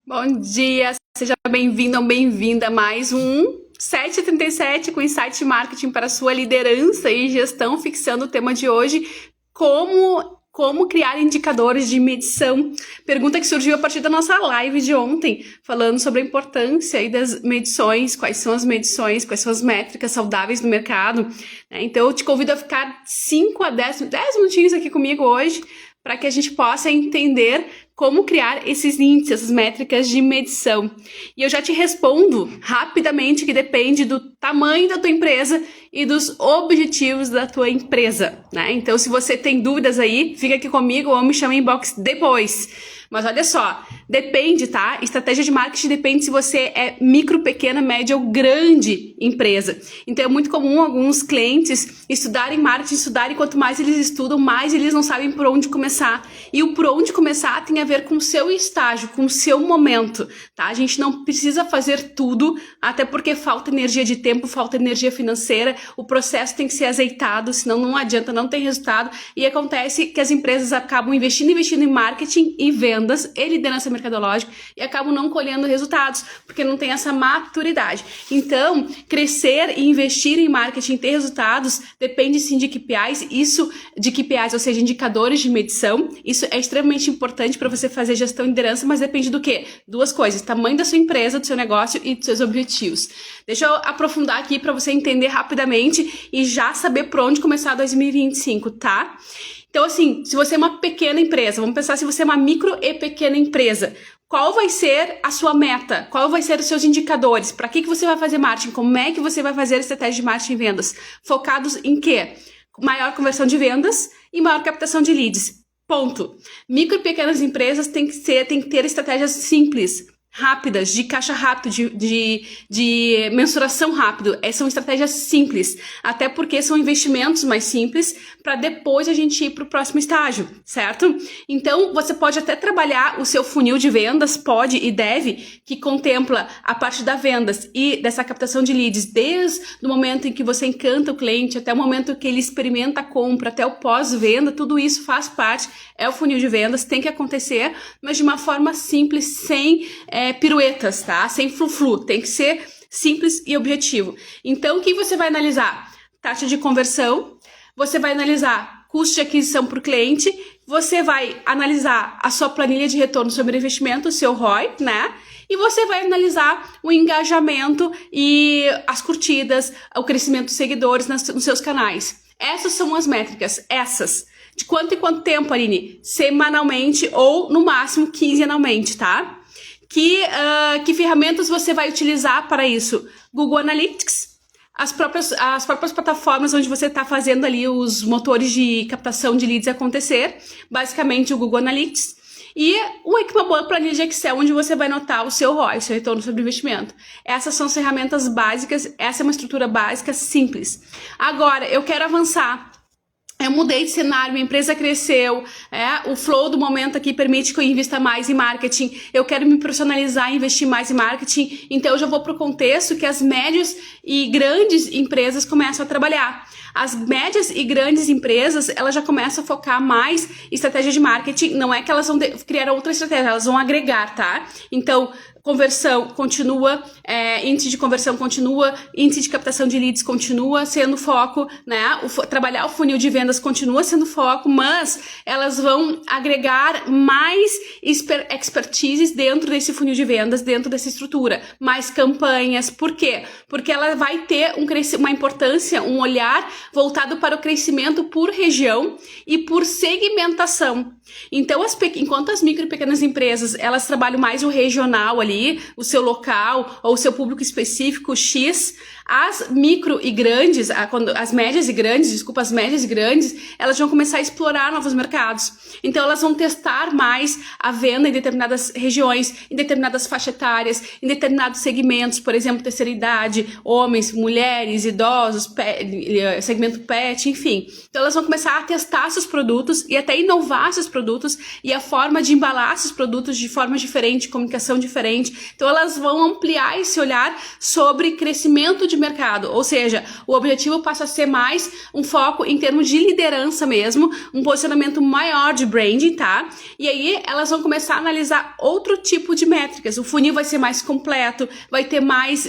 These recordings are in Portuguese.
Bom dia, seja bem-vindo ou bem-vinda a mais um 737 com Insight Marketing para sua liderança e gestão, fixando o tema de hoje, como criar indicadores de medição. Pergunta que surgiu a partir da nossa live de ontem, falando sobre a importância aí das medições, quais são as métricas saudáveis no mercado, né? Então eu te convido a ficar 5 a 10 minutinhos aqui comigo hoje, para que a gente possa entender como criar esses índices, essas métricas de medição. E eu já te respondo rapidamente que depende do tamanho da tua empresa e dos objetivos da tua empresa, né? Então, se você tem dúvidas aí, fica aqui comigo ou me chama em inbox depois. Mas olha só, depende, tá? Estratégia de marketing depende se você é micro, pequena, média ou grande empresa. Então é muito comum alguns clientes estudarem marketing, quanto mais eles estudam, mais eles não sabem por onde começar. E o por onde começar tem a ver com o seu estágio, com o seu momento, tá? A gente não precisa fazer tudo, até porque falta energia de tempo, falta energia financeira, o processo tem que ser azeitado, senão não adianta, não tem resultado. E acontece que as empresas acabam investindo em marketing e vendas e liderança mercadológica e acabam não colhendo resultados, porque não tem essa maturidade. Então, crescer e investir em marketing, ter resultados, depende sim de KPIs, ou seja, indicadores de medição. Isso é extremamente importante para você fazer gestão e liderança, mas depende do quê? Duas coisas: tamanho da sua empresa, do seu negócio e dos seus objetivos. Deixa eu aprofundar aqui para você entender rapidamente e já saber por onde começar 2025, tá? Então, assim, se você é uma pequena empresa, vamos pensar se você é uma micro e pequena empresa, qual vai ser a sua meta? Qual vai ser os seus indicadores? Para que você vai fazer marketing? Como é que você vai fazer a estratégia de marketing e vendas? Focados em quê? Maior conversão de vendas e maior captação de leads. Ponto. Micro e pequenas empresas têm que ter estratégias simples, rápidas, de caixa rápido, de mensuração rápido. São estratégias simples, até porque são investimentos mais simples para depois a gente ir para o próximo estágio, certo? Então, você pode até trabalhar o seu funil de vendas, pode e deve, que contempla a parte da vendas e dessa captação de leads, desde o momento em que você encanta o cliente, até o momento que ele experimenta a compra, até o pós-venda, tudo isso faz parte, é o funil de vendas, tem que acontecer, mas de uma forma simples, sem piruetas, tá? Sem flu-flu, tem que ser simples e objetivo. Então, o que você vai analisar? Taxa de conversão, você vai analisar custo de aquisição por cliente, você vai analisar a sua planilha de retorno sobre investimento, o seu ROI, né? E você vai analisar o engajamento e as curtidas, o crescimento dos seguidores nos seus canais. Essas são as métricas, essas. De quanto em quanto tempo, Aline? Semanalmente ou, no máximo, quinzenalmente, tá? Que ferramentas você vai utilizar para isso? Google Analytics, as próprias plataformas onde você está fazendo ali os motores de captação de leads acontecer, basicamente o Google Analytics, e uma boa planilha de Excel onde você vai anotar o seu ROI, o seu retorno sobre investimento. Essas são as ferramentas básicas, essa é uma estrutura básica simples. Agora, eu quero avançar. Eu mudei de cenário, minha empresa cresceu, o flow do momento aqui permite que eu invista mais em marketing, eu quero me profissionalizar e investir mais em marketing, então eu já vou para o contexto que as médias e grandes empresas começam a trabalhar. As médias e grandes empresas, elas já começam a focar mais em estratégia de marketing, não é que elas vão criar outra estratégia, elas vão agregar, tá? Então, conversão continua, índice de conversão continua, índice de captação de leads continua sendo foco, né? Trabalhar o funil de vendas continua sendo foco, mas elas vão agregar mais expertises dentro desse funil de vendas, dentro dessa estrutura, mais campanhas. Por quê? Porque ela vai ter uma importância, um olhar voltado para o crescimento por região e por segmentação. Então, enquanto as micro e pequenas empresas, elas trabalham mais o regional ali, o seu local ou o seu público específico X, as micro e grandes, as médias e grandes, elas vão começar a explorar novos mercados. Então, elas vão testar mais a venda em determinadas regiões, em determinadas faixas etárias, em determinados segmentos, por exemplo, terceira idade, homens, mulheres, idosos, segmento pet, enfim. Então, elas vão começar a testar seus produtos e até inovar seus produtos e a forma de embalar esses produtos de forma diferente, comunicação diferente. Então elas vão ampliar esse olhar sobre crescimento de mercado, ou seja, o objetivo passa a ser mais um foco em termos de liderança mesmo, um posicionamento maior de branding, tá? E aí elas vão começar a analisar outro tipo de métricas. O funil vai ser mais completo, vai ter mais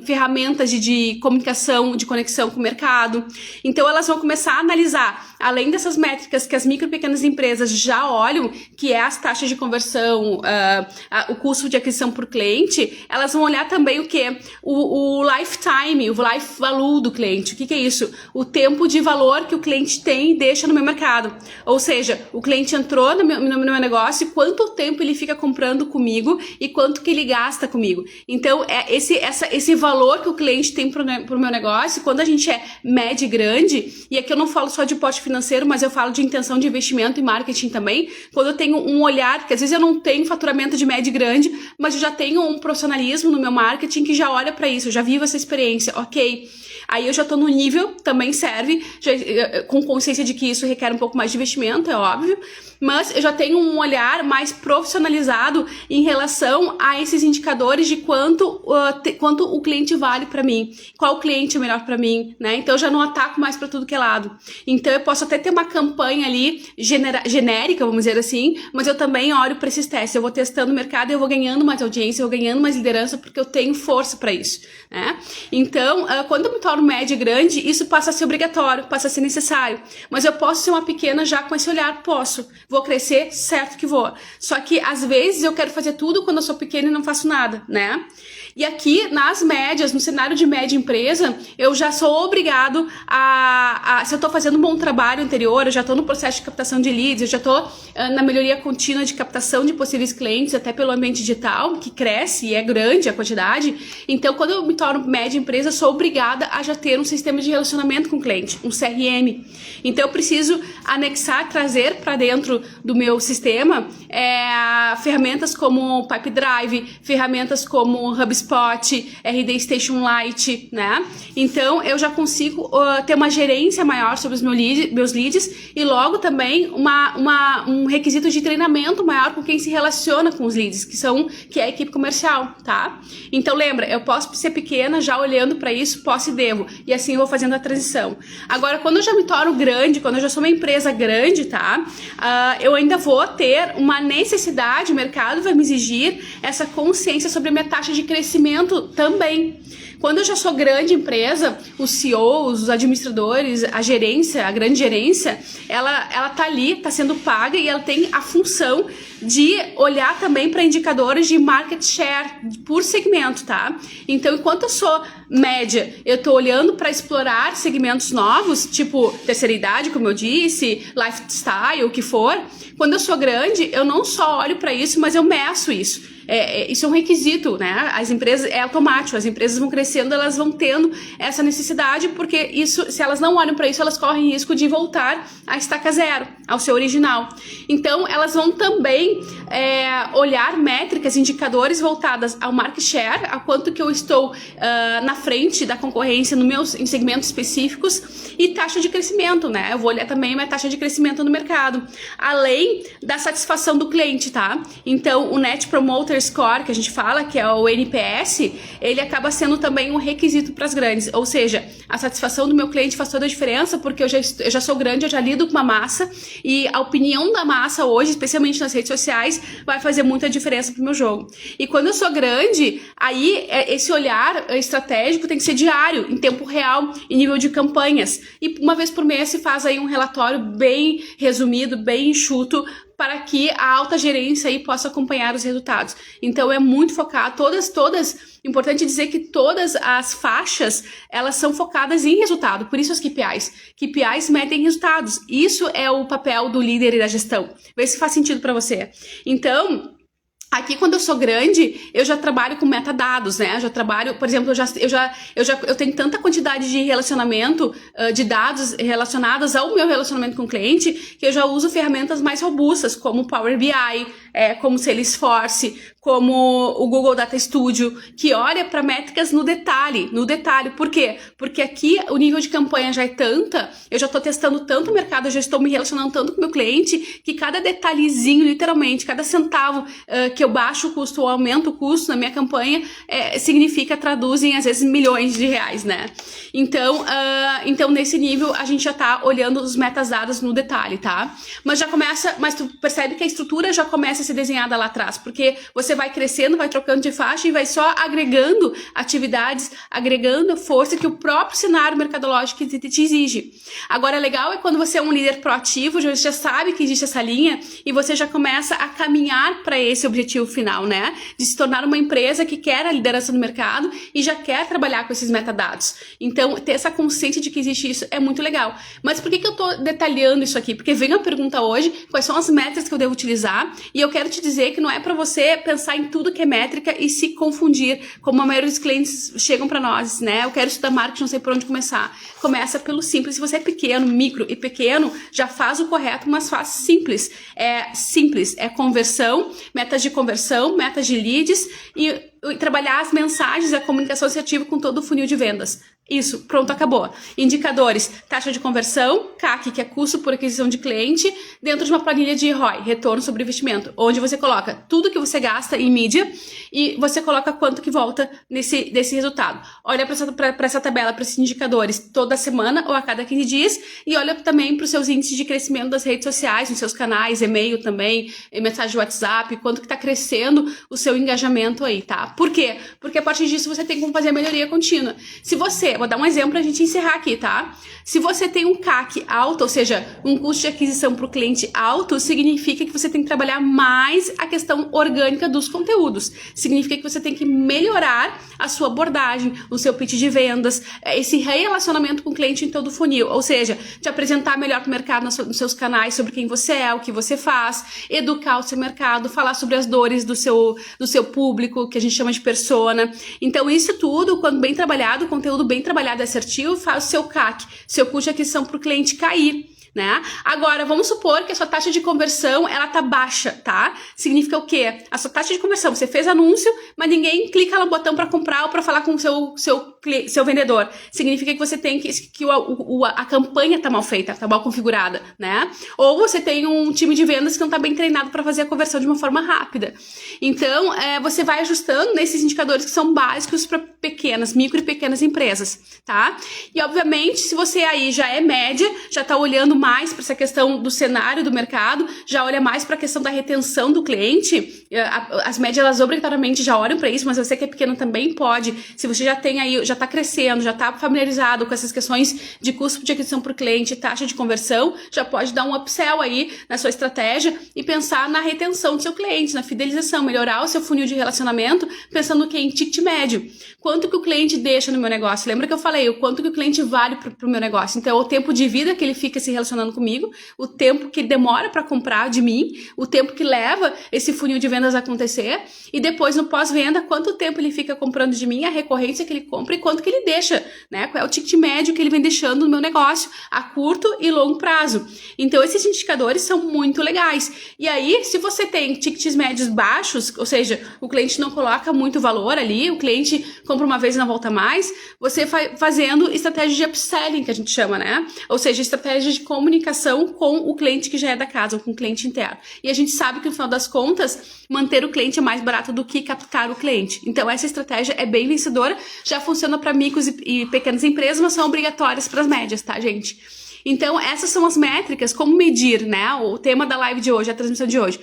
ferramentas de comunicação, de conexão com o mercado. Então elas vão começar a analisar, além dessas métricas que as micro e pequenas empresas já olham, que é as taxas de conversão, o custo de aquisição por cliente, elas vão olhar também o que? O lifetime, o life value do cliente. O que é isso? O tempo de valor que o cliente tem e deixa no meu mercado. Ou seja, o cliente entrou no meu negócio, quanto tempo ele fica comprando comigo e quanto que ele gasta comigo. Então, esse valor que o cliente tem pro meu negócio, quando a gente é médio e grande, e aqui eu não falo só de porte financeiro, mas eu falo de intenção de investimento e marketing também, quando eu tenho um olhar, porque às vezes eu não tenho faturamento de médio e grande, mas eu já tenho um profissionalismo no meu marketing que já olha para isso, eu já vivo essa experiência, ok. Aí eu já tô no nível, também serve, com consciência de que isso requer um pouco mais de investimento, é óbvio, mas eu já tenho um olhar mais profissionalizado em relação a esses indicadores de quanto o cliente vale para mim, qual cliente é melhor para mim, né? Então eu já não ataco mais para tudo que é lado. Então eu posso até ter uma campanha ali genérica, vamos dizer assim, mas eu também olho para esses testes, eu vou testando o mercado e eu vou ganhando mais audiência, eu vou ganhando mais liderança porque eu tenho força para isso, né? Então, quando eu me torno médio e grande, isso passa a ser obrigatório, passa a ser necessário. Mas eu posso ser uma pequena já com esse olhar? Posso. Vou crescer? Certo que vou. Só que, às vezes, eu quero fazer tudo quando eu sou pequena e não faço nada, né? E aqui, nas médias, no cenário de média empresa, eu já sou obrigado se eu tô fazendo um bom trabalho anterior, eu já tô no processo de captação de leads, eu já tô na melhoria contínua de captação de possíveis clientes, até pelo ambiente digital, que cresce e é grande a quantidade. Então, quando eu me torno média empresa, eu sou obrigada a já ter um sistema de relacionamento com o cliente, um CRM. Então, eu preciso anexar, trazer para dentro do meu sistema ferramentas como Pipedrive, ferramentas como HubSpot, RD Station Lite, né? Então, eu já consigo ter uma gerência maior sobre os meus leads e logo também um requisito de treinamento maior com quem se relaciona com os leads, que é a equipe comercial, tá? Então, lembra, eu posso ser pequena já olhando para isso, posso e devo, e assim eu vou fazendo a transição. Agora, quando eu já me torno grande, quando eu já sou uma empresa grande, tá? Eu ainda vou ter uma necessidade, o mercado vai me exigir essa consciência sobre a minha taxa de crescimento também. Quando eu já sou grande empresa, os CEOs, os administradores, a gerência, a grande gerência, ela tá ali, tá sendo paga e ela tem a função de olhar também para indicadores de market share por segmento, tá? Então, enquanto eu sou média, eu tô olhando para explorar segmentos novos, tipo terceira idade, como eu disse, lifestyle, o que for. Quando eu sou grande, eu não só olho para isso, mas eu meço isso. Isso é um requisito, né? As empresas, é automático, as empresas vão crescendo, elas vão tendo essa necessidade, porque isso, se elas não olham para isso, elas correm risco de voltar à estaca zero, ao seu original. Então, elas vão também olhar métricas, indicadores voltadas ao market share, a quanto que eu estou na frente da concorrência em segmentos específicos, e taxa de crescimento, né? Eu vou olhar também a minha taxa de crescimento no mercado, além da satisfação do cliente, tá? Então, o Net Promoter Score, que a gente fala, que é o NPS, ele acaba sendo também um requisito para as grandes, ou seja, a satisfação do meu cliente faz toda a diferença, porque eu já sou grande, eu já lido com uma massa, e a opinião da massa hoje, especialmente nas redes sociais, vai fazer muita diferença pro meu jogo. E quando eu sou grande, aí esse olhar estratégico tem que ser diário, em tempo real, em nível de campanhas, e uma vez por mês se faz aí um relatório bem resumido, bem enxuto, para que a alta gerência aí possa acompanhar os resultados. Então é muito focado, importante dizer que todas as faixas, elas são focadas em resultado, por isso as KPIs. KPIs medem resultados, isso é o papel do líder e da gestão. Vê se faz sentido para você. Então, aqui, quando eu sou grande, eu já trabalho com metadados, né? Eu já trabalho, por exemplo, eu tenho tanta quantidade de relacionamento, de dados relacionados ao meu relacionamento com o cliente, que eu já uso ferramentas mais robustas, como o Power BI, como o Salesforce, como o Google Data Studio, que olha para métricas no detalhe. Por quê? Porque aqui o nível de campanha já é tanta, eu já estou testando tanto o mercado, eu já estou me relacionando tanto com o meu cliente, que cada detalhezinho, literalmente, cada centavo que eu baixo o custo ou aumento o custo na minha campanha, traduz em, às vezes, milhões de reais, né? Então, nesse nível, a gente já tá olhando os metas dadas no detalhe, tá? Mas tu percebe que a estrutura já começa a ser desenhada lá atrás, porque você vai crescendo, vai trocando de faixa e vai só agregando atividades, agregando força que o próprio cenário mercadológico te exige. Agora, legal é quando você é um líder proativo, já sabe que existe essa linha e você já começa a caminhar para esse objetivo final, né? De se tornar uma empresa que quer a liderança no mercado e já quer trabalhar com esses metadados. Então, ter essa consciência de que existe isso é muito legal. Mas por que eu tô detalhando isso aqui? Porque vem a pergunta hoje, quais são as métricas que eu devo utilizar? E eu quero te dizer que não é para você pensar em tudo que é métrica e se confundir, como a maioria dos clientes chegam para nós, né? Eu quero estudar marketing, não sei por onde começar. Começa pelo simples. Se você é pequeno, micro e pequeno, já faz o correto, mas faz simples. É conversão, metas de conversão, metas de leads e trabalhar as mensagens e a comunicação assertiva com todo o funil de vendas. Isso, pronto, acabou. Indicadores, taxa de conversão, CAC, que é custo por aquisição de cliente, dentro de uma planilha de ROI, retorno sobre investimento, onde você coloca tudo que você gasta em mídia e você coloca quanto que volta desse resultado. Olha para essa tabela, para esses indicadores toda semana ou a cada 15 dias e olha também para os seus índices de crescimento das redes sociais, nos seus canais, e-mail também, mensagem de WhatsApp, quanto que está crescendo o seu engajamento aí, tá? Por quê? Porque a partir disso você tem como fazer a melhoria contínua. Se você, vou dar um exemplo pra gente encerrar aqui, tá? Se você tem um CAC alto, ou seja, um custo de aquisição para o cliente alto, significa que você tem que trabalhar mais a questão orgânica dos conteúdos. Significa que você tem que melhorar a sua abordagem, o seu pitch de vendas, esse relacionamento com o cliente em todo o funil. Ou seja, te apresentar melhor para o mercado nos seus canais sobre quem você é, o que você faz, educar o seu mercado, falar sobre as dores do seu público, que a gente chama de persona. Então, isso tudo, quando bem trabalhado, o conteúdo bem trabalhado e assertivo, faz o seu CAC, seu custo de aquisição para o cliente cair, né? Agora, vamos supor que a sua taxa de conversão, ela tá baixa, tá? Significa o quê? A sua taxa de conversão, você fez anúncio, mas ninguém clica no botão para comprar ou para falar com o seu vendedor. Significa que você tem que a campanha tá mal feita, tá mal configurada, né? Ou você tem um time de vendas que não tá bem treinado para fazer a conversão de uma forma rápida. Então, você vai ajustando nesses indicadores que são básicos para micro e pequenas empresas, tá? E, obviamente, se você aí já é média, já tá olhando mais para essa questão do cenário do mercado, já olha mais para a questão da retenção do cliente, as médias, elas obrigatoriamente já olham para isso, mas você que é pequeno também pode, se você já tem aí, já está crescendo, já está familiarizado com essas questões de custo de aquisição por cliente, taxa de conversão, já pode dar um upsell aí na sua estratégia e pensar na retenção do seu cliente, na fidelização, melhorar o seu funil de relacionamento, pensando em ticket médio. Quanto que o cliente deixa no meu negócio? Lembra que eu falei o quanto que o cliente vale para o meu negócio? Então, é o tempo de vida que ele fica se relacionando comigo, o tempo que demora para comprar de mim, o tempo que leva esse funil de vendas a acontecer e depois no pós-venda, quanto tempo ele fica comprando de mim, a recorrência que ele compra e quanto que ele deixa, né? Qual é o ticket médio que ele vem deixando no meu negócio a curto e longo prazo. Então, esses indicadores são muito legais. E aí, se você tem tickets médios baixos, ou seja, o cliente não coloca muito valor ali, o cliente compra uma vez e não volta mais, você vai fazendo estratégia de upselling, que a gente chama, né? Ou seja, estratégia de comunicação com o cliente que já é da casa, ou com o cliente interno. E a gente sabe que, no final das contas, manter o cliente é mais barato do que captar o cliente. Então, essa estratégia é bem vencedora, já funciona para micros e pequenas empresas, mas são obrigatórias para as médias, tá, gente? Então, essas são as métricas, como medir, né? O tema da live de hoje, a transmissão de hoje.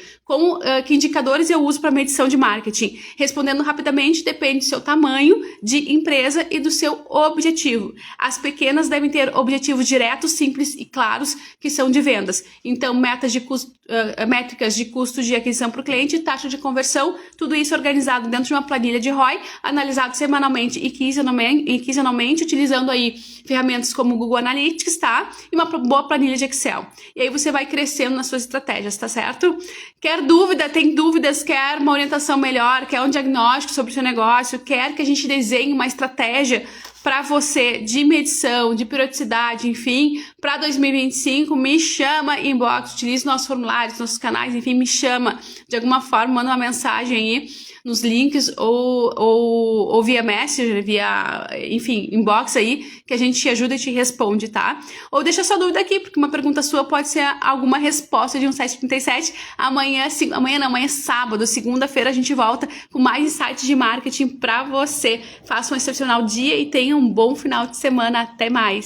Que indicadores eu uso para medição de marketing? Respondendo rapidamente, depende do seu tamanho de empresa e do seu objetivo. As pequenas devem ter objetivos diretos, simples e claros, que são de vendas. Então, métricas de custo de aquisição para o cliente, taxa de conversão, tudo isso organizado dentro de uma planilha de ROI, analisado semanalmente e quinzenalmente, utilizando aí ferramentas como o Google Analytics, tá? E uma boa planilha de Excel. E aí você vai crescendo nas suas estratégias, tá certo? Quer dúvida, tem dúvidas, quer uma orientação melhor, quer um diagnóstico sobre o seu negócio, quer que a gente desenhe uma estratégia para você de medição, de periodicidade, enfim, para 2025, me chama inbox, utilize nossos formulários, nossos canais, enfim, me chama de alguma forma, manda uma mensagem aí nos links ou via Messenger, via, enfim, inbox aí, que a gente te ajuda e te responde, tá? Ou deixa sua dúvida aqui, porque uma pergunta sua pode ser alguma resposta de um 737. Amanhã é sábado, segunda-feira a gente volta com mais insights de marketing pra você. Faça um excepcional dia e tenha um bom final de semana. Até mais!